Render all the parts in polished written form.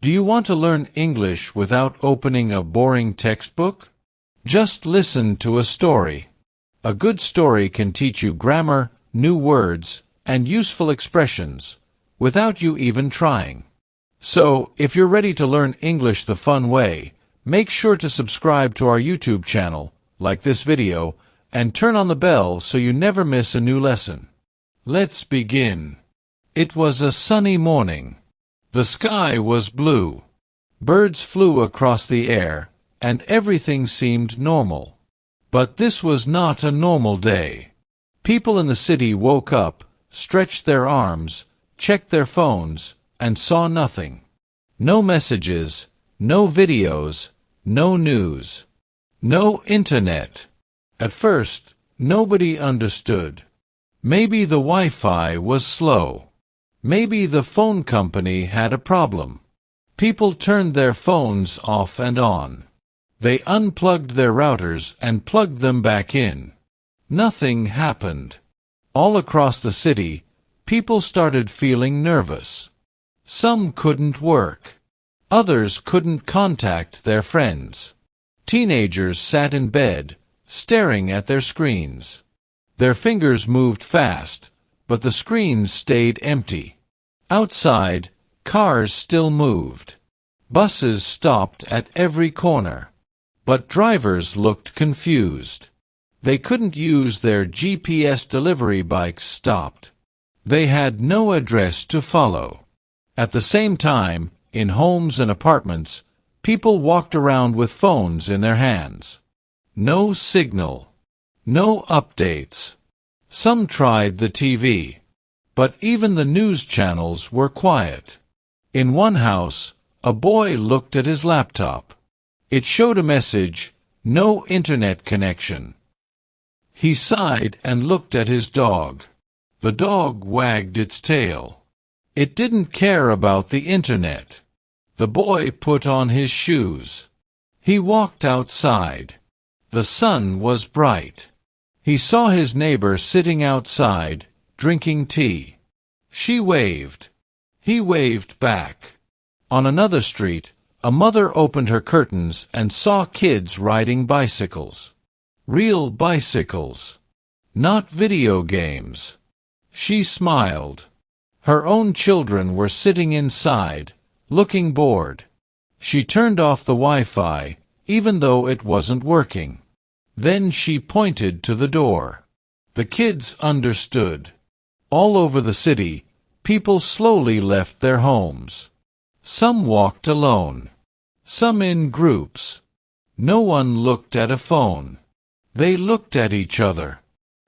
Do you want to learn English without opening a boring textbook? Just listen to a story. A good story can teach you grammar, new words, and useful expressions, without you even trying. So, if you're ready to learn English the fun way, make sure to subscribe to our YouTube channel, like this video, and turn on the bell so you never miss a new lesson. Let's begin. It was a sunny morning. The sky was blue. Birds flew across the air, and everything seemed normal. But this was not a normal day. People in the city woke up, stretched their arms, checked their phones, and saw nothing. No messages, no videos, no news, no internet. At first, nobody understood. Maybe the Wi-Fi was slow. Maybe the phone company had a problem. People turned their phones off and on. They unplugged their routers and plugged them back in. Nothing happened. All across the city, people started feeling nervous. Some couldn't work. Others couldn't contact their friends. Teenagers sat in bed, staring at their screens. Their fingers moved fast, but the screens stayed empty. Outside, cars still moved. Buses stopped at every corner. But drivers looked confused. They couldn't use their GPS delivery bikes stopped. They had no address to follow. At the same time, in homes and apartments, people walked around with phones in their hands. No signal. No updates. Some tried the TV. But even the news channels were quiet. In one house, a boy looked at his laptop. It showed a message, "No internet connection." He sighed and looked at his dog. The dog wagged its tail. It didn't care about the internet. The boy put on his shoes. He walked outside. The sun was bright. He saw his neighbor sitting outside, drinking tea. She waved. He waved back. On another street, a mother opened her curtains and saw kids riding bicycles. Real bicycles. Not video games. She smiled. Her own children were sitting inside, looking bored. She turned off the Wi-Fi, even though it wasn't working. Then she pointed to the door. The kids understood. All over the city, people slowly left their homes. Some walked alone. Some in groups. No one looked at a phone. They looked at each other.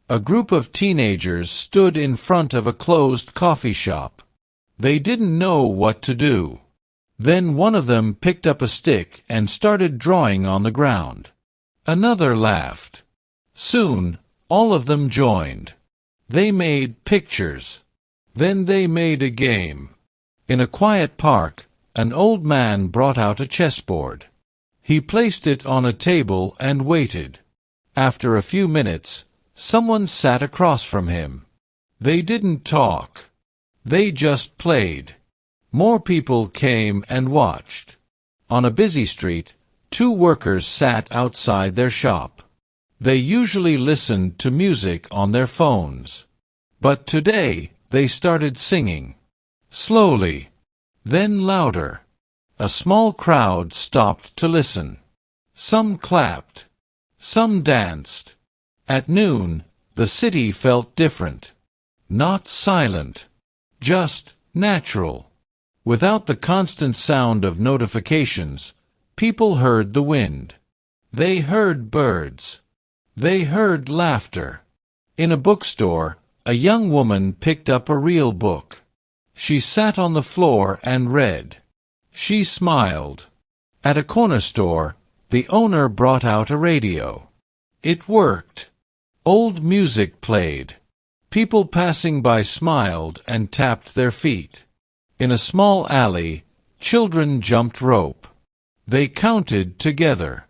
A group of teenagers stood in front of a closed coffee shop. They didn't know what to do. Then one of them picked up a stick and started drawing on the ground. Another laughed. Soon, all of them joined. They made pictures. Then they made a game. In a quiet park, an old man brought out a chessboard. He placed it on a table and waited. After a few minutes, someone sat across from him. They didn't talk. They just played. More people came and watched. On a busy street, two workers sat outside their shop. They usually listened to music on their phones. But today, they started singing. Slowly. Then louder. A small crowd stopped to listen. Some clapped. Some danced. At noon, the city felt different. Not silent. Just natural. Without the constant sound of notifications, people heard the wind. They heard birds. They heard laughter. In a bookstore, a young woman picked up a real book. She sat on the floor and read. She smiled. At a corner store, the owner brought out a radio. It worked. Old music played. People passing by smiled and tapped their feet. In a small alley, children jumped rope. They counted together.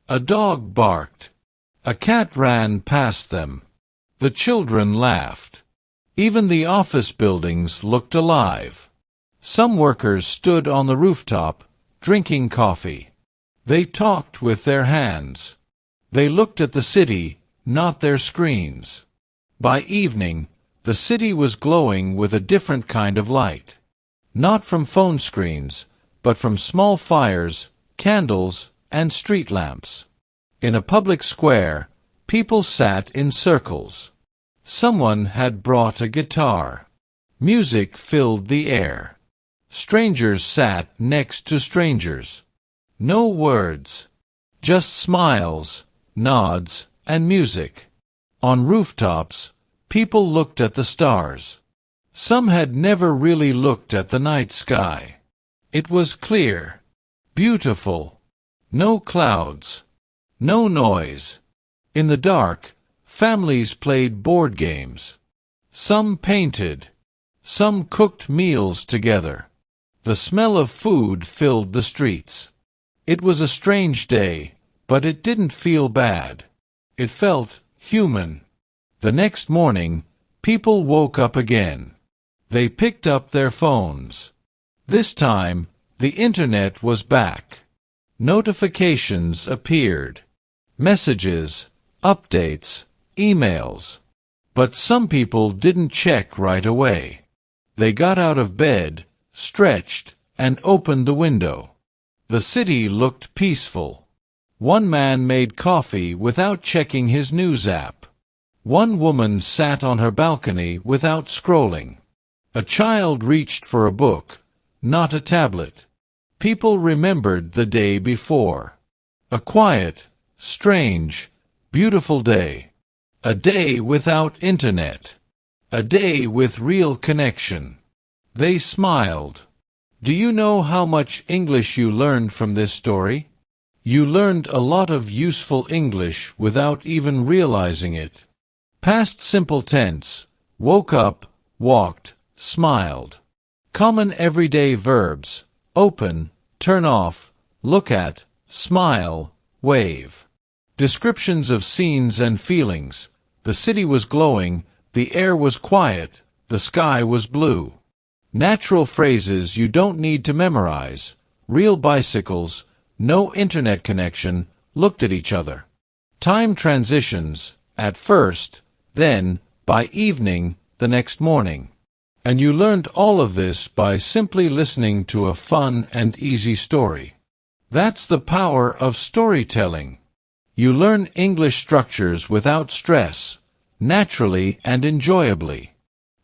A dog barked. A cat ran past them. The children laughed. Even the office buildings looked alive. Some workers stood on the rooftop, drinking coffee. They talked with their hands. They looked at the city, not their screens. By evening, the city was glowing with a different kind of light. Not from phone screens, but from small fires, candles, and street lamps. In a public square, people sat in circles. Someone had brought a guitar. Music filled the air. Strangers sat next to strangers. No words, just smiles, nods, and music. On rooftops, people looked at the stars. Some had never really looked at the night sky. It was clear, beautiful. No clouds, no noise. In the dark, families played board games. Some painted. Some cooked meals together. The smell of food filled the streets. It was a strange day, but it didn't feel bad. It felt human. The next morning, people woke up again. They picked up their phones. This time, the internet was back. Notifications appeared. Messages, updates, emails. But some people didn't check right away. They got out of bed, stretched, and opened the window. The city looked peaceful. One man made coffee without checking his news app. One woman sat on her balcony without scrolling. A child reached for a book, not a tablet. People remembered the day before. A quiet, strange, beautiful day. A day without internet. A day with real connection. They smiled. Do you know how much English you learned from this story? You learned a lot of useful English without even realizing it. Past simple tense: woke up, walked, smiled. Common everyday verbs: open, turn off, look at, smile, wave. Descriptions of scenes and feelings: the city was glowing, the air was quiet, the sky was blue. Natural phrases you don't need to memorize: real bicycles, no internet connection, looked at each other. Time transitions: at first, then, by evening, the next morning. And you learned all of this by simply listening to a fun and easy story. That's the power of storytelling. You learn English structures without stress, naturally and enjoyably.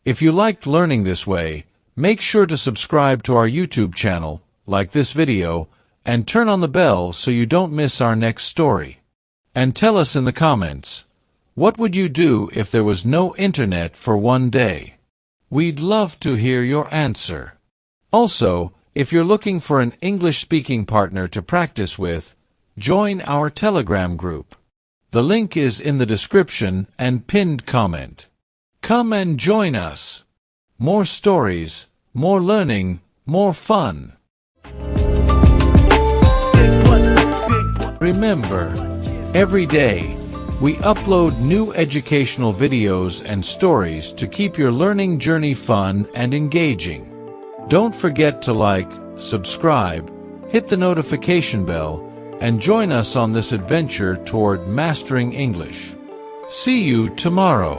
If you liked learning this way, make sure to subscribe to our YouTube channel, like this video, and turn on the bell so you don't miss our next story. And tell us in the comments, what would you do if there was no internet for one day? We'd love to hear your answer. Also, if you're looking for an English-speaking partner to practice with, join our Telegram group. The link is in the description and pinned comment. Come and join us. More stories, more learning, more fun. Remember, every day, we upload new educational videos and stories to keep your learning journey fun and engaging. Don't forget to like, subscribe, hit the notification bell, and join us on this adventure toward mastering English. See you tomorrow.